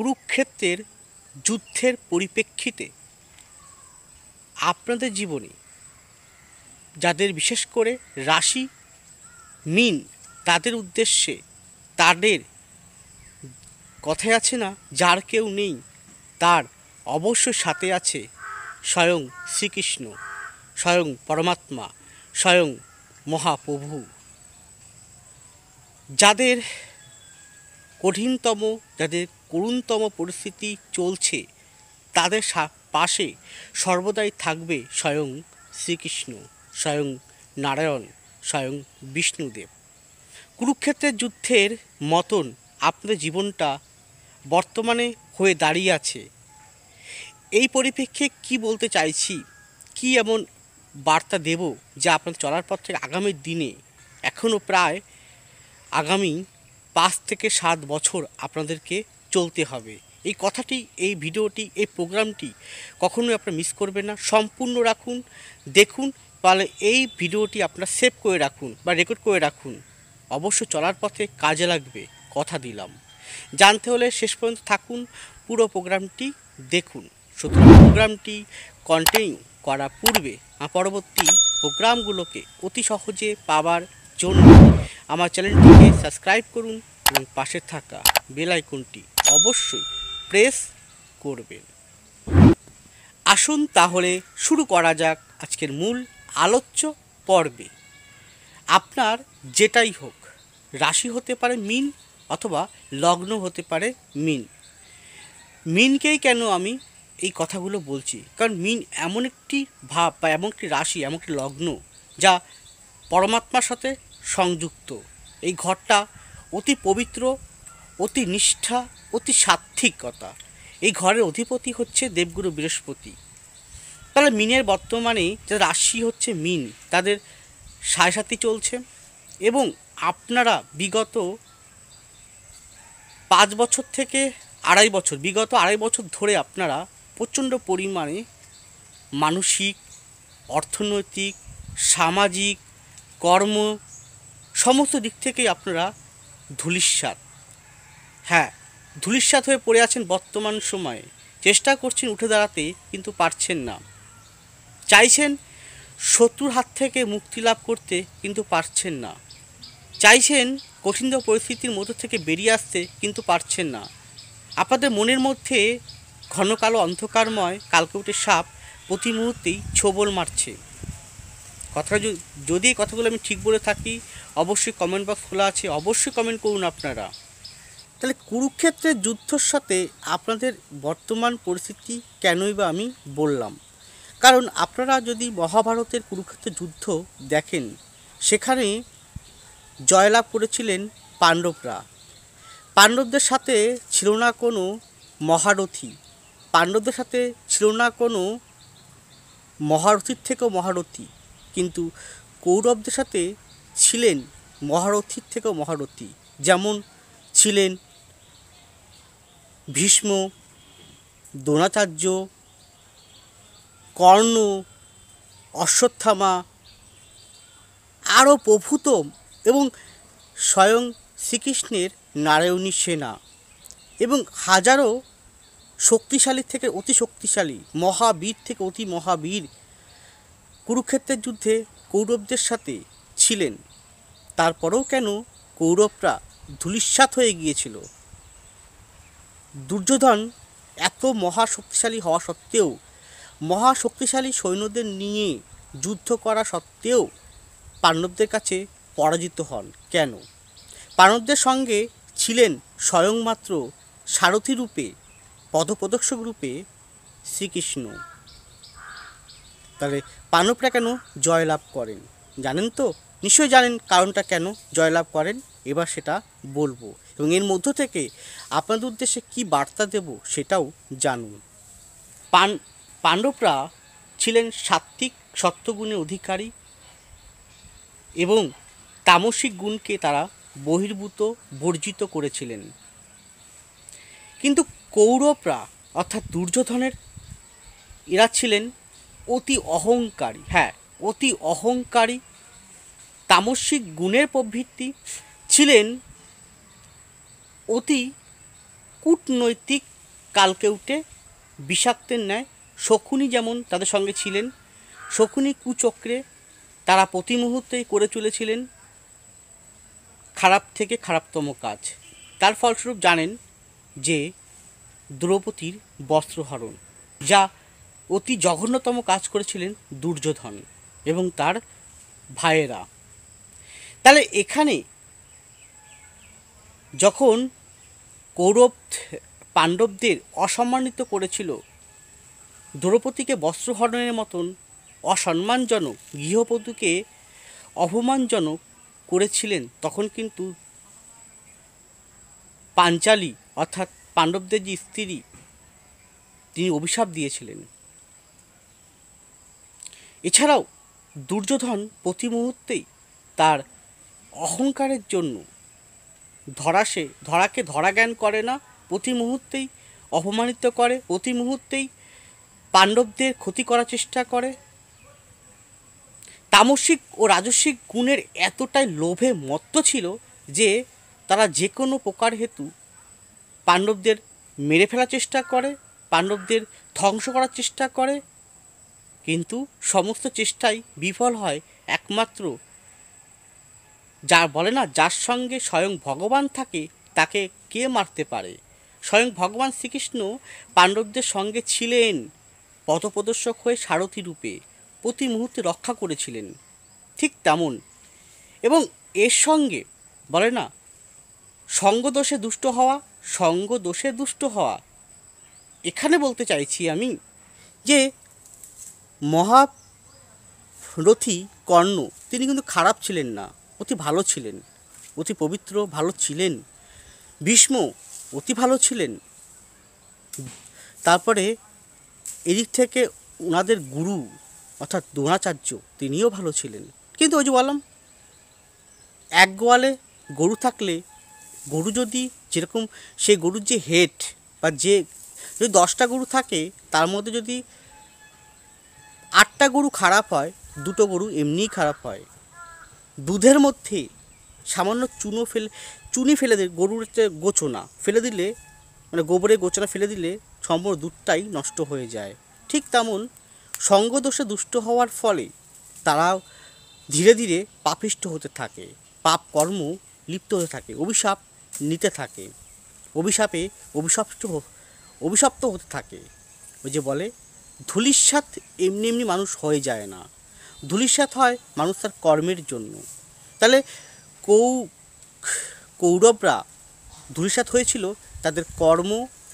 কুরুক্ষেত্রের যুদ্ধের পরিপ্রেক্ষিতে আপনাদের জীবনে যাদের বিশেষ করে রাশি মীন, তাদের উদ্দেশ্যে, তাদের কথায় আছে না, যার কেউ নেই তার অবশ্যই সাথে আছে স্বয়ং শ্রীকৃষ্ণ, স্বয়ং পরমাত্মা, স্বয়ং মহাপ্রভু। যাদের কঠিনতম, যাদের করুণতম পরিস্থিতি চলছে, তাদের পাশে সর্বদাই থাকবে স্বয়ং শ্রীকৃষ্ণ, স্বয়ং নারায়ণ, স্বয়ং বিষ্ণুদেব। কুরুক্ষেত্রের যুদ্ধের মতন আপনাদের জীবনটা বর্তমানে হয়ে দাঁড়িয়ে আছে। এই পরিপ্রেক্ষিতে কি বলতে চাইছি, কি এমন বার্তা দেব যা আপনাদের চলার পথ থেকে আগামী দিনে, এখনও প্রায় আগামী 5 থেকে 7 বছর আপনাদেরকে চলতে হবে। এই কথাটি, এই ভিডিওটি, এই প্রোগ্রামটি কখনোই আপনারা মিস করবেন না, সম্পূর্ণ রাখুন, দেখুন। তাহলে এই ভিডিওটি আপনারা সেভ করে রাখুন বা রেকর্ড করে রাখুন, অবশ্য চলার পথে কাজে লাগবে, কথা দিলাম। জানতে হলে শেষ পর্যন্ত থাকুন, পুরো প্রোগ্রামটি দেখুন। সুতরাং প্রোগ্রামটি কন্টিনিউ করার পূর্বে পরবর্তী প্রোগ্রামগুলোকে অতি সহজে পাওয়ার জন্য আমার চ্যানেলটিকে সাবস্ক্রাইব করুন এবং পাশে থাকা বেল আইকনটি অবশ্যই প্রেস করবেন। আসুন তাহলে শুরু করা যাক আজকের মূল আলোচ্য পর্বে। আপনার যেটাই হোক, রাশি হতে পারে মীন অথবা লগ্ন হতে পারে মীন। মীনকেই কেন আমি এই কথাগুলো বলছি, কারণ মীন এমন একটি ভাব বা এমন একটি রাশি, এমন একটি লগ্ন যা পরমাত্মার সাথে সংযুক্ত। এই ঘরটা অতি পবিত্র, অতি নিষ্ঠা, অতি সাত্ত্বিকতা। এই ঘরের অধিপতি হচ্ছে দেবগুরু বৃহস্পতি। তাহলে মীনের বর্তমানে যে রাশি হচ্ছে মীন, তাদের 7.5 চলছে এবং আপনারা বিগত 5 বছর থেকে বিগত আড়াই বছর ধরে আপনারা প্রচণ্ড পরিমাণে মানসিক, অর্থনৈতিক, সামাজিক, কর্ম সমস্ত দিক থেকেই আপনারা ধূলিসাৎ, ধূলিসাৎ হয়ে পড়ে আছেন বর্তমান সময়ে। চেষ্টা করছেন উঠে দাঁড়াতে, কিন্তু পারছেন না। চাইছেন শত্রুর হাত থেকে মুক্তি লাভ করতে, কিন্তু পারছেন না। চাইছেন কঠিনতম পরিস্থিতির মধ্য থেকে বেরিয়ে আসতে, কিন্তু পারছেন না। আপনাদের মনের মধ্যে ঘন কালো অন্ধকারময় কালকেউটের সাপ প্রতি মুহূর্তেই ছোবল মারছে। কথাটা যদি এই কথাগুলো আমি ঠিক বলে থাকি, অবশ্যই কমেন্ট বক্স খোলা আছে, অবশ্যই কমেন্ট করুন আপনারা। তাহলে কুরুক্ষেত্রের যুদ্ধর সাথে আপনাদের বর্তমান পরিস্থিতি কেনই বা আমি বললাম, কারণ আপনারা যদি মহাভারতের কুরুক্ষেত্রের যুদ্ধ দেখেন, সেখানে জয়লাভ করেছিলেন পাণ্ডবরা। পাণ্ডবদের সাথে ছিল না কোনো মহারথী, পাণ্ডবদের সাথে ছিল না কোনো মহারথীর থেকেও মহারথী, কিন্তু কৌরবদের সাথে ছিলেন মহারথীর থেকেও মহারথী। যেমন ছিলেন ভীষ্ম, দ্রোণাচার্য, কর্ণ, অশ্বত্থামা, আরও প্রভূত, এবং স্বয়ং শ্রীকৃষ্ণের নারায়ণী সেনা, এবং হাজারো শক্তিশালী থেকে অতি শক্তিশালী, মহাবীর থেকে অতি মহাবীর কুরুক্ষেত্রের যুদ্ধে কৌরবদের সাথে ছিলেন। তারপরেও কেন কৌরবরা ধূলিসাৎ হয়ে গিয়েছিল? দুর্যোধন এত মহাশক্তিশালী হওয়া সত্ত্বেও, মহাশক্তিশালী সৈন্যদের নিয়ে যুদ্ধ করা সত্ত্বেও পাণ্ডবদের কাছে পরাজিত হন কেন? পাণ্ডবদের সঙ্গে ছিলেন স্বয়ংমাত্র সারথী রূপে, পদপ্রদর্শক রূপে শ্রীকৃষ্ণ। তাহলে পাণ্ডবরা কেন জয়লাভ করেন জানেন তো? নিশ্চয়ই জানেন কারণটা কেন জয়লাভ করেন। এবার সেটা বলবো, এবং এর মধ্য থেকে আপনাদের উদ্দেশ্যে কী বার্তা দেব সেটাও জানুন। পাণ্ডবরা ছিলেন সাত্ত্বিক সত্যগুণের অধিকারী এবং তামসিক গুণকে তারা বর্জিত করেছিলেন। কিন্তু কৌরবরা অর্থাৎ দুর্যোধনের এরা ছিলেন অতি অহংকারী, অতি অহংকারী, তামসিক গুণের প্রবৃত্তি, ছিলেন অতি কূটনৈতিক কালকেউটে বিষাক্তের ন্যায় শকুনি যেমন তাদের সঙ্গে ছিলেন, শকুনি কুচক্রে তারা প্রতি মুহূর্তেই করে চলেছিলেন খারাপ থেকে খারাপতম কাজ। তার ফলস্বরূপ জানেন যে দ্রৌপদীর বস্ত্রহরণ, যা অতি জঘন্যতম কাজ করেছিলেন দুর্যোধন এবং তার ভাইয়েরা। তাহলে এখানে যখন কৌরব পাণ্ডবদের অসম্মানিত করেছিল, দ্রৌপদীকে বস্ত্রহরণের মতন অসম্মানজনক, গৃহবধূকে অপমানজনক করেছিলেন, তখন কিন্তু পাঞ্চালী অর্থাৎ পাণ্ডবদের যে স্ত্রী, তিনি অভিশাপ দিয়েছিলেন। এছাড়াও দুর্যোধন প্রতি মুহূর্তেই তার অহংকারের জন্য ধরাকে ধরা জ্ঞান করে না, প্রতি মুহূর্তেই অপমানিত করে, প্রতি মুহূর্তেই পাণ্ডবদের ক্ষতি করার চেষ্টা করে। তামসিক ও রাজস্বিক গুণের এতটাই লোভে মত্ত ছিল যে তারা যে কোনো প্রকার হেতু পাণ্ডবদের মেরে ফেলার চেষ্টা করে, পাণ্ডবদের ধ্বংস করার চেষ্টা করে, কিন্তু সমস্ত চেষ্টাই বিফল হয়। একমাত্র যা বলে না, যার সঙ্গে স্বয়ং ভগবান থাকে তাকে কে মারতে পারে। স্বয়ং ভগবান শ্রীকৃষ্ণ পাণ্ডবদের সঙ্গে ছিলেন, পথপ্রদর্শক হয়ে সারথি রূপে প্রতি মুহূর্তে রক্ষা করেছিলেন। ঠিক তেমন, এবং এর সঙ্গে বলে না, সঙ্গদোষে দুষ্ট হওয়া, সঙ্গদোষে দুষ্ট হওয়া। এখানে বলতে চাইছি আমি যে মহারথী কর্ণ তিনি কিন্তু খারাপ ছিলেন না, অতি ভালো ছিলেন, অতি পবিত্র ভালো ছিলেন। ভীষ্ম অতি ভালো ছিলেন। তারপরে এদিক থেকে ওনাদের গুরু অর্থাৎ দ্রোণাচার্য তিনিও ভালো ছিলেন। কিন্তু ওই যে বললাম, এক গোয়ালে গরু থাকলে, গরু যদি যেরকম সেই গরুর যে হেড বা যে যদি 10টা গরু থাকে, তার মধ্যে যদি 8টা গরু খারাপ হয়, 2টো গরু এমনিই খারাপ হয়। দুধের মধ্যে সামান্য চুনি ফেলে দিলে, গরুর গোচনা ফেলে দিলে, মানে গোবরের গোচনা ফেলে দিলে সম্পূর্ণ দুধটাই নষ্ট হয়ে যায়। ঠিক তেমন সঙ্গদোষে দুষ্ট হওয়ার ফলে তারাও ধীরে ধীরে পাপিষ্ঠ হতে থাকে, পাপ কর্ম লিপ্ত হতে থাকে, অভিশাপ নিতে থাকে, অভিশাপে অভিশপ্ত হতে থাকে। ওই যে বলে, ধূলিসাৎ এমনি এমনি মানুষ হয়ে যায় না, ধূলিসাৎ হয় মানুষ তার কর্মের জন্য। তাহলে কৌরবরা ধূলিসাৎ হয়েছিল তাদের কর্ম,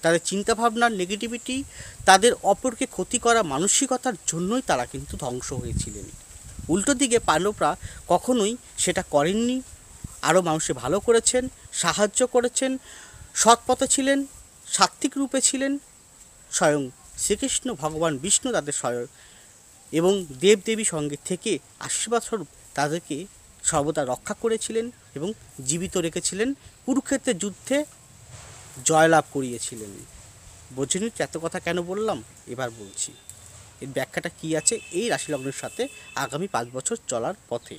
তাদের চিন্তাভাবনার নেগেটিভিটি, তাদের অপরকে ক্ষতি করা মানসিকতার জন্যই তারা কিন্তু ধ্বংস হয়েছিলেন। উল্টো দিকে পাণ্ডবরা কখনোই সেটা করেননি, আরও মানুষে ভালো করেছেন, সাহায্য করেছেন, সৎপথে ছিলেন, সাত্ত্বিক রূপে ছিলেন। স্বয়ং শ্রীকৃষ্ণ ভগবান বিষ্ণু তাদের স্বয়ং এবং দেবদেবী সঙ্গে থেকে আশীর্বাদ স্বরূপ তাদেরকে সর্বদা রক্ষা করেছিলেন এবং জীবিত রেখেছিলেন, কুরুক্ষেত্রের যুদ্ধে জয়লাভ করিয়েছিলেন। বোঝেনি এত কথা কেন বললাম? এবার বলছি এর ব্যাখ্যাটা কী আছে এই রাশিলগ্নের সাথে আগামী 5 বছর চলার পথে।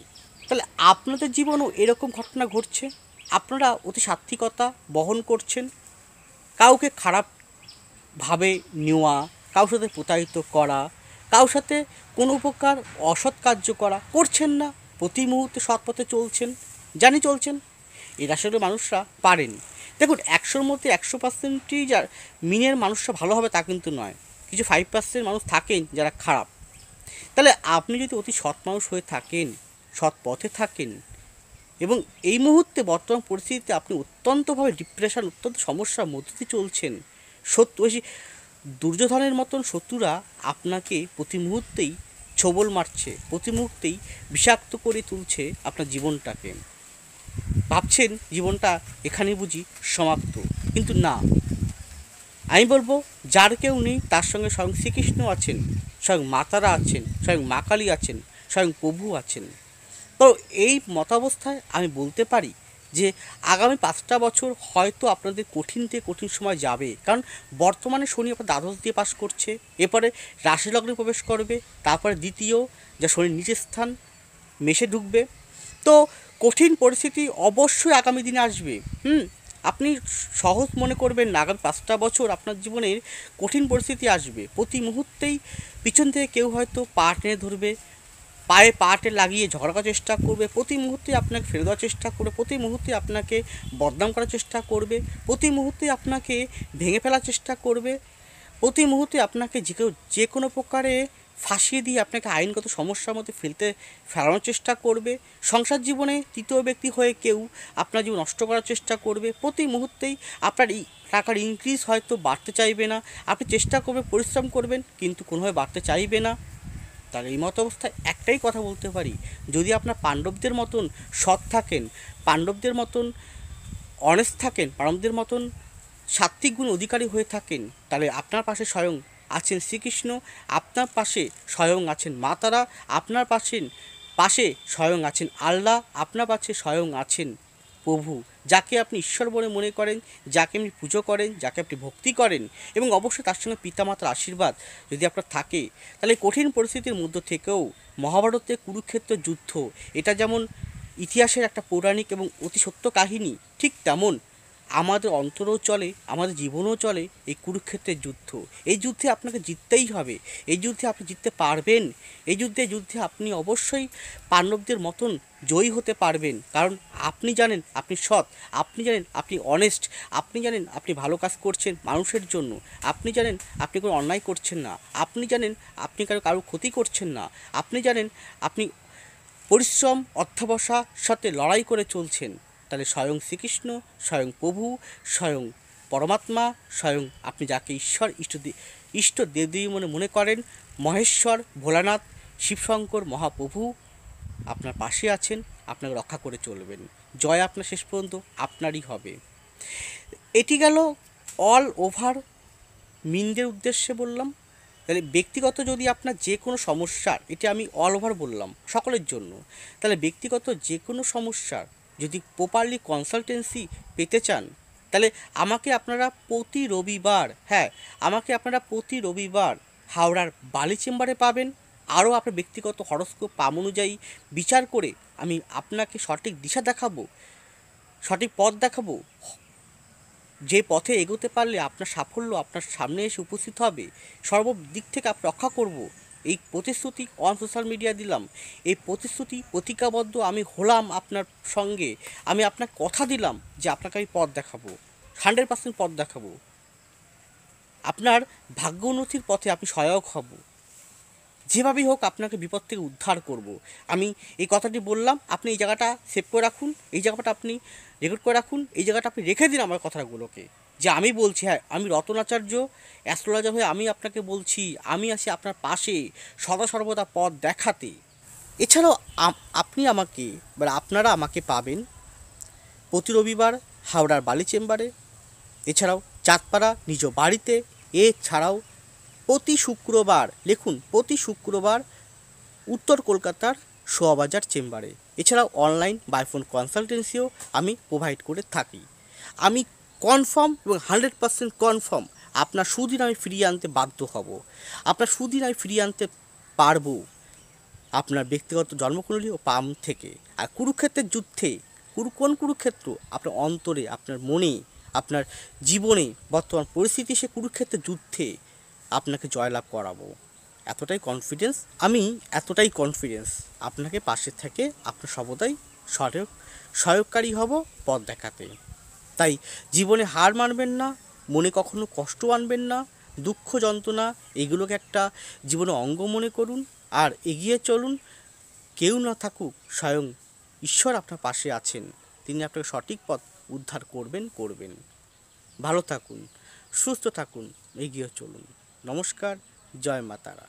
তাহলে আপনাদের জীবনেও এরকম ঘটনা ঘটছে, আপনারা অতি সাত্ত্বিকতা বহন করছেন, কাউকে খারাপভাবে নেওয়া, কারোর সাথে প্রতারিত করা, কারোর সাথে কোনো প্রকার অসৎ কার্য করা করছেন না, প্রতি মুহূর্তে সৎ পথে চলছেন, জানি চলছেন। এই রাশির মানুষরা পারেন। দেখুন, 100-র মধ্যে 100%ই যার মিনের মানুষরা ভালো হবে তা কিন্তু নয়, কিছু 5% মানুষ থাকেন যারা খারাপ। তাহলে আপনি যদি অতি সৎ মানুষ হয়ে থাকেন, সৎ পথে থাকেন, এবং এই মুহূর্তে বর্তমান পরিস্থিতিতে আপনি অত্যন্তভাবে ডিপ্রেশন, অত্যন্ত সমস্যার মধ্যে দিয়ে চলছেন, দুর্যোধনের মতন শত্রুরা আপনাকে প্রতি মুহূর্তেই ছোবল মারছে, প্রতি মুহূর্তেই বিষাক্ত করে তুলছে আপনার জীবনটাকে, ভাবছেন জীবনটা এখানেই বুঝি সমাপ্ত। কিন্তু না, আমি বলবো, যার কেউ নেই তার সঙ্গে স্বয়ং শ্রীকৃষ্ণ আছেন, স্বয়ং মাতারা আছেন, স্বয়ং মা কালী আছেন, স্বয়ং প্রভু আছেন। তো এই মতাবস্থায় আমি বলতে পারি যে আগামী 5টা বছর হয়তো আপনাদের কঠিন থেকে কঠিন সময় যাবে, কারণ বর্তমানে শনি আপনার দ্বাদশ দিয়ে পাস করছে, এরপরে রাশিলগ্নে প্রবেশ করবে, তারপরে দ্বিতীয় যা শনির নিচের স্থান মেষে ঢুকবে। তো কঠিন পরিস্থিতি অবশ্যই আগামী দিনে আসবে। আপনি সহজ মনে করবেন না, আগামী 5টা বছর আপনার জীবনের কঠিন পরিস্থিতি আসবে। প্রতি মুহূর্তেই পিছন থেকে কেউ হয়তো পা টেনে ধরবে, পায়ে পা টেনে লাগিয়ে ঝগড়া করার চেষ্টা করবে, প্রতি মুহূর্তে আপনাকে ফেলে দেওয়ার চেষ্টা করবে, প্রতি মুহূর্তে আপনাকে বদনাম করার চেষ্টা করবে, প্রতি মুহূর্তে আপনাকে ভেঙে ফেলার চেষ্টা করবে, প্রতি মুহূর্তে আপনাকে যে কোনো প্রকারে ফাঁসিয়ে দিয়ে আপনাকে আইনগত সমস্যার মধ্যে ফেলানোর চেষ্টা করবে। সংসার জীবনে তৃতীয় ব্যক্তি হয়ে কেউ আপনার জীবন নষ্ট করার চেষ্টা করবে। প্রতি মুহূর্তেই আপনার টাকার ইনক্রিজ হয়তো বাড়তে চাইবে না, আপনি চেষ্টা করবেন, পরিশ্রম করবেন, কিন্তু কোনোভাবে বাড়তে চাইবে না। তাহলে এই মতো অবস্থায় একটাই কথা বলতে পারি, যদি আপনার পাণ্ডবদের মতন সৎ থাকেন, পাণ্ডবদের মতন অনেস্ট থাকেন, পাণ্ডবদের মতন সাত্ত্বিক গুণ অধিকারী হয়ে থাকেন, তাহলে আপনার পাশে স্বয়ং আছেন শ্রীকৃষ্ণ, আপনার পাশে স্বয়ং আছেন মা তারা, আপনার পাশে স্বয়ং আছেন আল্লাহ, আপনার পাশে স্বয়ং আছেন প্রভু, যাকে আপনি ঈশ্বর বলে মনে করেন, যাকে আপনি পুজো করেন, যাকে আপনি ভক্তি করেন, এবং অবশ্যই তার সঙ্গে পিতামাতার আশীর্বাদ যদি আপনার থাকে, তাহলে কঠিন পরিস্থিতির মধ্য থেকেও মহাভারতের কুরুক্ষেত্র যুদ্ধ, এটা যেমন ইতিহাসের একটা পৌরাণিক এবং অতি সত্য কাহিনী, ঠিক তেমন আমাদের অন্তরেও চলে, আমাদের জীবনেও চলে এই কুরুক্ষেত্রের যুদ্ধ। এই যুদ্ধে আপনাকে জিততেই হবে, এই যুদ্ধে আপনি জিততে পারবেন, এই যুদ্ধে আপনি অবশ্যই পাণ্ডবদের মতন জয়ী হতে পারবেন, কারণ আপনি জানেন আপনি সৎ, আপনি জানেন আপনি অনেস্ট, আপনি জানেন আপনি ভালো কাজ করছেন মানুষের জন্য, আপনি জানেন আপনি কোনো অন্যায় করছেন না, আপনি জানেন আপনি কারো ক্ষতি করছেন না, আপনি জানেন আপনি পরিশ্রম অধ্যবসার সাথে লড়াই করে চলছেন। তাহলে স্বয়ং শ্রীকৃষ্ণ, স্বয়ং প্রভু, স্বয়ং পরমাত্মা, স্বয়ং আপনি যাকে ঈশ্বর ইষ্ট দেবদেবী মনে করেন, মহেশ্বর, ভোলানাথ, শিবশঙ্কর, মহাপ্রভু আপনার পাশে আছেন, আপনাকে রক্ষা করে চলবেন। জয় আপনার শেষ পর্যন্ত আপনারই হবে। এটি গেল অল ওভার মিনদের উদ্দেশ্যে বললাম। তাহলে ব্যক্তিগত যদি আপনার যে কোনো সমস্যার, এটা আমি অল ওভার বললাম সকলের জন্য, তাহলে ব্যক্তিগত যে কোনো সমস্যার যদি প্রপারলি কনসালটেন্সি পেতে চান, তাহলে আমাকে আপনারা প্রতি রবিবার হাওড়ার বালি চেম্বারে পাবেন। আরও আপনার ব্যক্তিগত হরস্কোপ পাম অনুযায়ী বিচার করে আমি আপনাকে সঠিক দিশা দেখাবো, সঠিক পথ দেখাবো, যে পথে এগোতে পারলে আপনার সাফল্য আপনার সামনে এসে উপস্থিত হবে, সর্বদিক থেকে আপনি রক্ষা করব, এই প্রতিশ্রুতি অন সোশ্যাল মিডিয়া দিলাম, এই প্রতিশ্রুতি প্রতিজ্ঞাবদ্ধ আমি হলাম আপনার সঙ্গে, আমি আপনাকে কথা দিলাম যে আপনাকে আমি পথ দেখাবো, 100% পথ দেখাবো, আপনার ভাগ্য উন্নতির পথে আমি সহায়ক হব, যেভাবেই হোক আপনাকে বিপদ থেকে উদ্ধার করব। আমি এই কথাটি বললাম, আপনি এই জায়গাটা সেভ করে রাখুন, এই জায়গাটা আপনি রেকর্ড করে রাখুন, এই জায়গাটা আপনি রেখে দিন আমার কথাগুলোকে, যে আমি বলছি, হ্যাঁ আমি রতনাচার্য অ্যাস্ট্রোলজার হয়ে আমি আপনাকে বলছি, আমি আছি আপনার পাশে সদা সর্বদা পথ দেখাতে। এছাড়াও আপনারা আমাকে পাবেন প্রতি রবিবার হাওড়ার বালি চেম্বারে, এছাড়াও চাঁদপাড়া নিজ বাড়িতে, এছাড়াও প্রতি শুক্রবার উত্তর কলকাতার শোয়াবাজার চেম্বারে, এছাড়াও অনলাইন বাই ফোন কনসালটেন্সিও আমি প্রোভাইড করে থাকি। আমি কনফার্ম এবং 100% কনফার্ম আপনার সুদিন আমি ফিরিয়ে আনতে বাধ্য হব, আপনার সুদিন আমি ফিরিয়ে আনতে পারবো আপনার ব্যক্তিগত জন্মকুণ্ডলী ও পাম থেকে। আর কুরুক্ষেত্রের যুদ্ধে কোন কুরুক্ষেত্র? আপনার অন্তরে, আপনার মনে, আপনার জীবনে বর্তমান পরিস্থিতি, সে কুরুক্ষেত্রের যুদ্ধে আপনাকে জয়লাভ করাবো। এতটাই কনফিডেন্স আপনাকে পাশে থেকে আপনার সর্বদাই সহায়কারী হব পথ দেখাতে। তাই জীবনে হার মানবেন না, মনে কখনো কষ্ট আনবেন না, দুঃখ যন্ত্রণা এগুলোকে একটা জীবনে অঙ্গ মনে করুন আর এগিয়ে চলুন। কেউ না থাকুক, স্বয়ং ঈশ্বর আপনার পাশে আছেন, তিনি আপনাকে সঠিক পথ উদ্ধার করবেন। ভালো থাকুন, সুস্থ থাকুন, এগিয়ে চলুন। নমস্কার, জয় মা তারা।